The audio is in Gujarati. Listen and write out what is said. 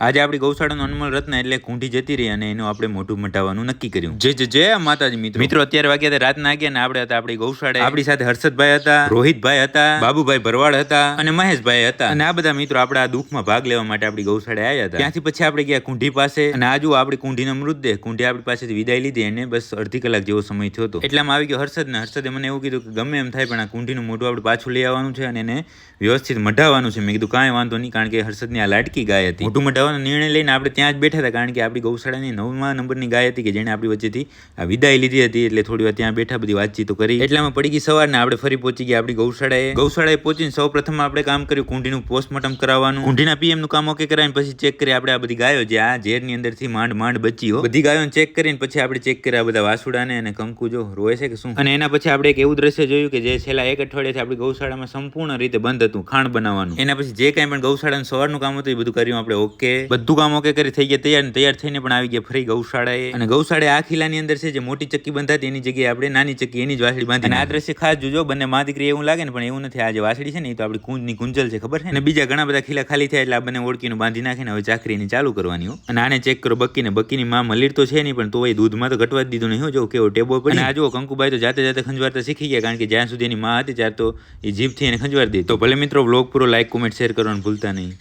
આજે આપણી ગૌશાળાનું અનમોલ રત્ન એટલે કુંઠી જતી રહી અને એનું આપણે મોઢું મટાવવાનું નક્કી કર્યું. જય માતાજી મિત્રો અત્યારે વાગ્યા રાતના ગયા ને આપણે હતા આપણી ગૌશાળા. આપણી સાથે હર્ષદભાઈ હતા, રોહિતભાઈ હતા, બાબુભાઈ ભરવાડ હતા અને મહેશભાઈ હતા. અને આ બધા મિત્રો આપણા દુઃખમાં ભાગ લેવા માટે આપણી ગૌશાળા આવ્યા હતા. ત્યાંથી પછી આપણે ગયા કુંઠી પાસે અને આ જુઓ આપણી કુંઠીનો મૃતદેહ. કુંઠી આપણી પાસેથી વિદાય લીધી એને બસ અડધી કલાક જેવો સમય થયો હતો. એટલામાં આવી ગયો હર્ષદ ને હર્ષદે મને એવું કીધું કે ગમે એમ થાય પણ આ કુંઠીનું મોઢું આપણે પાછું લઈ આવવાનું છે અને એને વ્યવસ્થિત મઢાવવાનું છે. મેં કીધું કાંઈ વાંધો નહીં, કારણ કે હર્ષદની આ લાટકી ગાય હતી. મોઢું મઢાવવાનો નિર્ણય લઈને આપણે ત્યાં જ બેઠા હતા, કારણ કે આપણી ગૌશાળાની 9મા નંબરની ગાય હતી કે જેને આપણી વચ્ચેથી આ વિદાય લીધી હતી. એટલે થોડી વાર ત્યાં બેઠા બધી વાતચીતો કરી. એટલામાં પડી ગઈ સવાર ને આપણે ફરી પહોંચી ગયા આપણી ગૌશાળાએ પહોંચીને સૌ પ્રથમ આપણે કામ કર્યું કુંઠીનું પોસ્ટમોર્ટમ કરાવવાનું. કુંઠીના પીએમ નું કામ ઓકે કરાવીને પછી ચેક કરી આપણે આ બધી ગાયો જે આ ઝેરની અંદરથી માંડ બચી હો, બધી ગાયોને ચેક કરીને પછી આપણે ચેક કર્યા બધા વાસુડાને અને કંકુ જો રોય છે કે શું. અને એના પછી આપણે એક એવું દ્રશ્ય જોયું કે જે છેલ્લા એક અઠવાડિયાથી આપણી ગૌશાળામાં સંપૂર્ણ રીતે બંધ હતું, ખાણ બનાવવાનું. એના પછી જે કાંઈ પણ ગૌશાળાનું સવારનું કામ હતું એ બધું કર્યું આપણે ઓકે. બધું કામ ઓકે કરી થઈ ગયા તૈયાર થઈને પણ આવી ગયા ફરી ગૌશાળાએ. અને ગૌશાળાએ આ ખીલાની અંદર છે જે મોટી ચક્કી બંધાતી એની જગ્યાએ આપણે નાની ચક્કી એની જ વાસળી બાંધી. અને આ દ્રશ્ય ખાસ જોજો, બંને માં દીકરી એવું લાગે ને પણ એવું નથી. આ જે વાસળી છે ને એ તો આપણી કુંજની કુંજલ છે, ખબર છે. અને બીજા ઘણા બધા ખીલા ખાલી થયા એટલે આ બંને ઓળખીને બાંધી નાખીને હવે ચાકરી એની ચાલુ કરવાની હો. અને આને ચેક કરો બક્કીની માં મલીર તો છે નહીં પણ તો એ દૂધમાં તો ઘટવા જ દીધું નહીં. જો કેવો ટેબો પડી. અને આ જો કંકુભાઈ તો જાતે ખંજવારતા શીખી ગયા, કારણ કે જ્યાં સુધી એની માં હતી ત્યાર તો એ જીભથી એને ખંજવાર દીધી. તો ભલે મિત્રો વ્લોગ પૂરો લાઈક કોમેન્ટ શેર કરવાનું ભૂલતા નહીં.